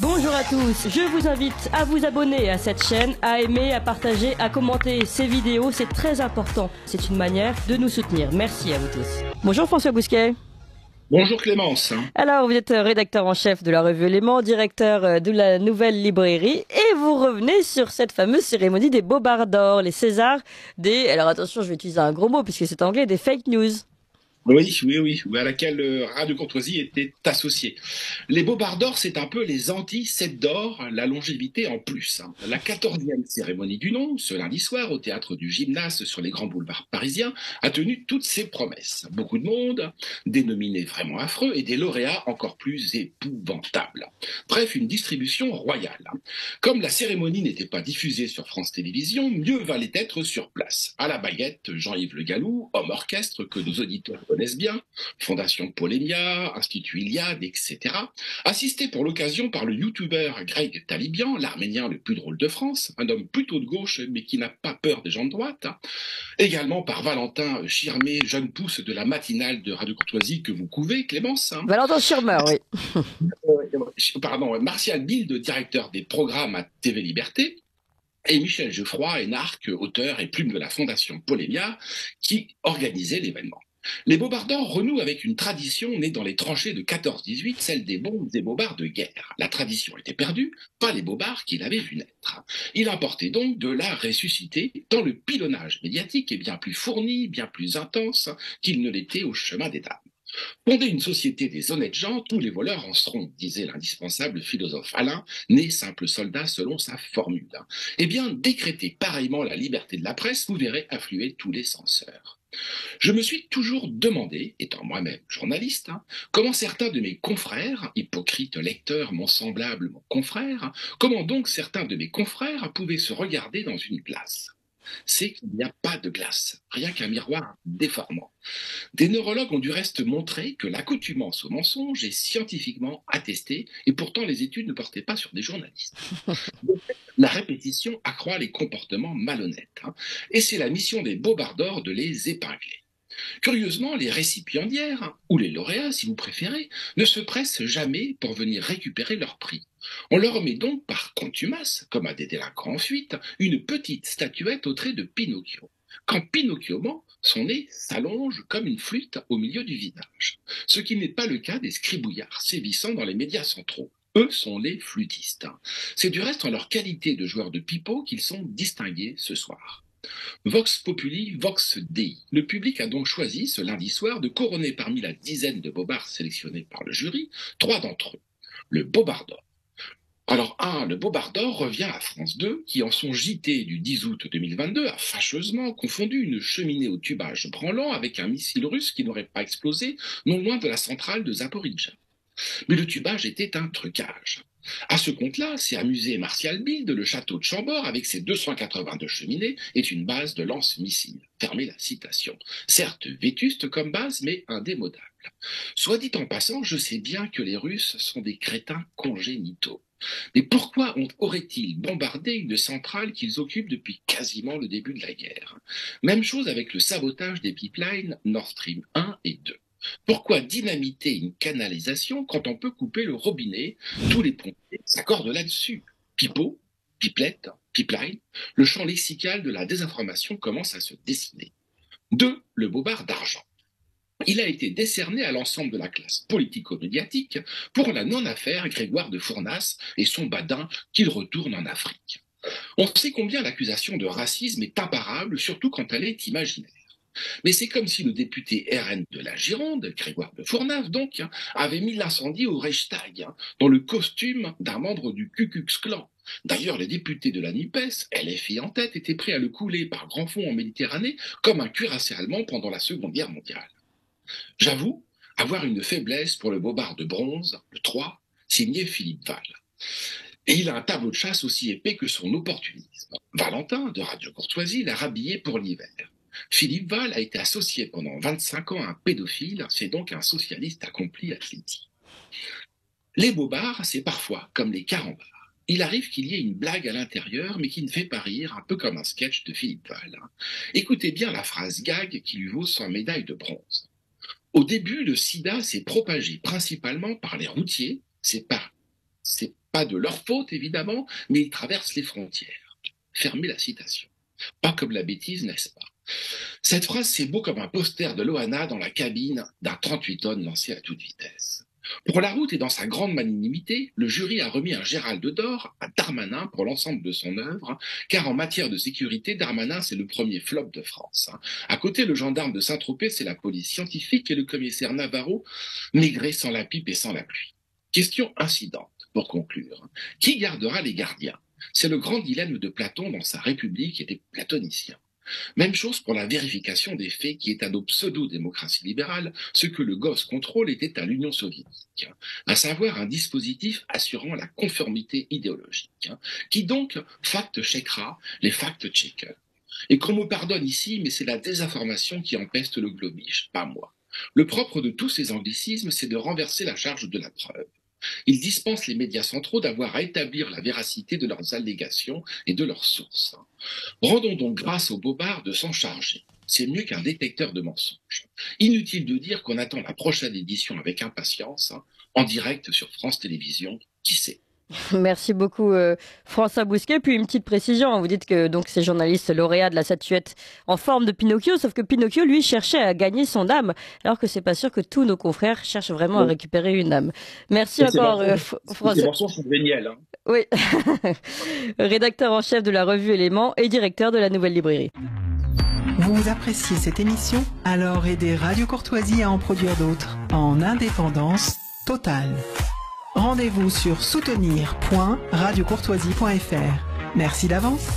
Bonjour à tous, je vous invite à vous abonner à cette chaîne, à aimer, à partager, à commenter ces vidéos, c'est très important. C'est une manière de nous soutenir. Merci à vous tous. Bonjour François Bousquet. Bonjour Clémence. Alors, vous êtes rédacteur en chef de la revue Éléments, directeur de la Nouvelle Librairie, et vous revenez sur cette fameuse cérémonie des Bobards d'Or, les Césars des... Alors attention, je vais utiliser un gros mot puisque c'est anglais, des fake news. Oui, à laquelle Radio Courtoisie était associée. Les Bobards d'Or, c'est un peu les anti-7 d'or, la longévité en plus. La 14e cérémonie du nom, ce lundi soir, au théâtre du Gymnase sur les grands boulevards parisiens, a tenu toutes ses promesses. Beaucoup de monde, des nominés vraiment affreux et des lauréats encore plus épouvantables. Bref, une distribution royale. Comme la cérémonie n'était pas diffusée sur France Télévisions, mieux valait être sur place. À la baguette, Jean-Yves Le Gallou, homme orchestre que nos auditeurs connaissent bien, Fondation Pollemia, Institut Iliade, etc., assisté pour l'occasion par le youtubeur Greg Talibian, l'Arménien le plus drôle de France, un homme plutôt de gauche mais qui n'a pas peur des gens de droite, également par Valentin Schirmer, jeune pousse de la matinale de Radio Courtoisie que vous couvez, Clémence. Valentin Schirmer, oui. Pardon, Martial Bild, directeur des programmes à TV Liberté, et Michel Geoffroy, énarque, auteur et plume de la Fondation Pollemia, qui organisait l'événement. Les Bobards d'Or renouent avec une tradition née dans les tranchées de 14-18, celle des bombes et bobards de guerre. La tradition était perdue, pas les bobards qui l'avaient vu naître. Il importait donc de la ressusciter, tant le pilonnage médiatique est bien plus fourni, bien plus intense qu'il ne l'était au chemin des dames. Fonder une société des honnêtes gens, tous les voleurs en seront, disait l'indispensable philosophe Alain, né simple soldat selon sa formule. Eh bien, décrétez pareillement la liberté de la presse, vous verrez affluer tous les censeurs. Je me suis toujours demandé, étant moi-même journaliste, comment certains de mes confrères, hypocrites lecteurs, mon semblable, mon confrère, comment donc certains de mes confrères pouvaient se regarder dans une glace. C'est qu'il n'y a pas de glace, rien qu'un miroir déformant. Des neurologues ont du reste montré que l'accoutumance au mensonge est scientifiquement attestée, et pourtant les études ne portaient pas sur des journalistes. La répétition accroît les comportements malhonnêtes, et c'est la mission des Bobards d'Or de les épingler. Curieusement, les récipiendaires, ou les lauréats si vous préférez, ne se pressent jamais pour venir récupérer leur prix. On leur met donc par contumace, comme à des délinquants en fuite, une petite statuette au trait de Pinocchio. Quand Pinocchio ment, son nez s'allonge comme une flûte au milieu du visage. Ce qui n'est pas le cas des scribouillards sévissant dans les médias centraux. Eux sont les flûtistes. C'est du reste en leur qualité de joueurs de pipeau qu'ils sont distingués ce soir. Vox Populi, Vox Dei. Le public a donc choisi, ce lundi soir, de couronner parmi la dizaine de bobards sélectionnés par le jury, 3 d'entre eux. Le Bobard d'Or. Alors, le Bobard d'Or revient à France 2, qui en son JT du 10 août 2022 a fâcheusement confondu une cheminée au tubage branlant avec un missile russe qui n'aurait pas explosé non loin de la centrale de Zaporijjia. Mais le tubage était un trucage. À ce compte-là, s'est amusé Martial Bild, le château de Chambord, avec ses 282 cheminées, est une base de lance-missiles. Fermez la citation. Certes vétuste comme base, mais indémodable. Soit dit en passant, je sais bien que les Russes sont des crétins congénitaux. Mais pourquoi auraient-ils bombardé une centrale qu'ils occupent depuis quasiment le début de la guerre? Même chose avec le sabotage des pipelines Nord Stream 1 et 2. Pourquoi dynamiter une canalisation quand on peut couper le robinet? Tous les pompiers s'accordent là-dessus. Pipeau, pipelette, pipeline, le champ lexical de la désinformation commence à se dessiner. 2. Le Bobard d'argent. Il a été décerné à l'ensemble de la classe politico-médiatique pour la non-affaire Grégoire de Fournas et son badin qu'il retourne en Afrique. On sait combien l'accusation de racisme est imparable, surtout quand elle est imaginaire. Mais c'est comme si le député RN de la Gironde, Grégoire de Fournas donc, avait mis l'incendie au Reichstag, dans le costume d'un membre du Ku Klux Klan. D'ailleurs, les députés de la NUPES, LFI en tête, étaient prêts à le couler par grand fond en Méditerranée comme un cuirassé allemand pendant la Seconde Guerre mondiale. J'avoue avoir une faiblesse pour le Bobard de bronze, le 3, signé Philippe Val. Et il a un tableau de chasse aussi épais que son opportunisme. Valentin, de Radio Courtoisie, l'a rhabillé pour l'hiver. Philippe Val a été associé pendant 25 ans à un pédophile, c'est donc un socialiste accompli à Clinty. Les bobards, c'est parfois comme les carambars. Il arrive qu'il y ait une blague à l'intérieur, mais qui ne fait pas rire, un peu comme un sketch de Philippe Val. Écoutez bien la phrase gag qui lui vaut 100 médailles de bronze. Au début, le sida s'est propagé principalement par les routiers, c'est Pas de leur faute, évidemment, mais ils traversent les frontières. Fermez la citation. Pas comme la bêtise, n'est-ce pas? Cette phrase, c'est beau comme un poster de Loana dans la cabine d'un 38 tonnes lancé à toute vitesse. Pour la route et dans sa grande magnanimité, le jury a remis un Gérald d'or à Darmanin pour l'ensemble de son œuvre, car en matière de sécurité, Darmanin, c'est le premier flop de France. À côté, le gendarme de Saint-Tropez, c'est la police scientifique et le commissaire Navarro, Maigret sans la pipe et sans la pluie. Question incidente, pour conclure. Qui gardera les gardiens? C'est le grand dilemme de Platon dans sa République et des platoniciens. Même chose pour la vérification des faits qui est à nos pseudo-démocraties libérales, ce que le GOS contrôle était à l'Union soviétique, à savoir un dispositif assurant la conformité idéologique, qui donc fact-checkera les fact-checkers. Et qu'on me pardonne ici, mais c'est la désinformation qui empeste le globish, pas moi. Le propre de tous ces anglicismes, c'est de renverser la charge de la preuve. Ils dispensent les médias centraux d'avoir à établir la véracité de leurs allégations et de leurs sources. Rendons donc grâce aux bobards de s'en charger. C'est mieux qu'un détecteur de mensonges. Inutile de dire qu'on attend la prochaine édition avec impatience, en direct sur France Télévisions, qui sait. Merci beaucoup François Bousquet. Puis une petite précision, vous dites que donc ces journalistes lauréats de la statuette en forme de Pinocchio, sauf que Pinocchio lui cherchait à gagner son âme, alors que c'est pas sûr que tous nos confrères cherchent vraiment à récupérer une âme. Merci encore François. Ces mensonges sont géniaux. Oui, rédacteur en chef de la revue Éléments et directeur de la Nouvelle Librairie. Vous appréciez cette émission? Alors aidez Radio Courtoisie à en produire d'autres en indépendance totale. Rendez-vous sur soutenir.radiocourtoisie.fr. Merci d'avance.